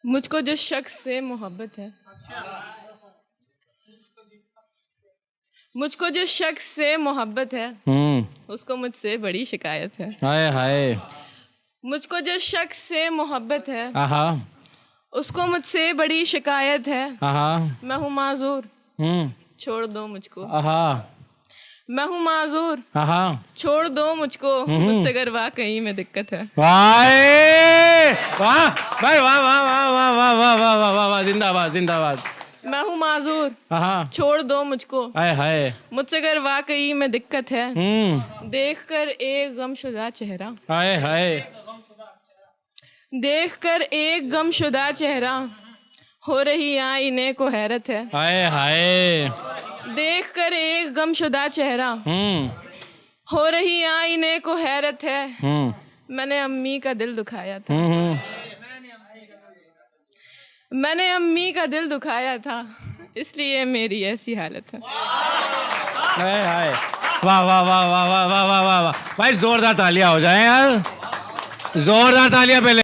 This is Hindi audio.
मुझको जिस शख्स से मोहब्बत है, मुझको जिस शख्स से मोहब्बत है उसको मुझसे बड़ी शिकायत है। हाय हाय। मुझको जिस शख्स से मोहब्बत है आहा उसको मुझसे बड़ी शिकायत है। आहा। मैं हूँ माजूर, छोड़ दो मुझको। आहा मैं हूँ माजूर, आहा। छोड़ दो मुझको। मुझसे अगर वाकई में दिक्कत है। वाह वाह भाई, वाह वाह वाह वाह वाह वाह वाह वाह वाह वाह, जिंदाबाद जिंदाबाद। मैं हूँ माजूर, आहा छोड़ दो मुझको। हाय हाय। मुझसे अगर वाकई में दिक्कत है, देखकर एक गमशुदा चेहरा, हाय हाय। देखकर एक गमशुदा चेहरा, हो रही आईने को हैरत है। हाय हाय। देखकर एक गमशुदा चेहरा, हो रही आईने को हैरत है। मैंने अम्मी का दिल दुखाया था, मैंने अम्मी का दिल दुखाया था, इसलिए मेरी ऐसी हालत है। हाय हाय। वाह वाह वाह वाह वाह वाह वाह वाह। भाई जोरदार तालियां हो जाए यार, जोरदार तालियां पहले।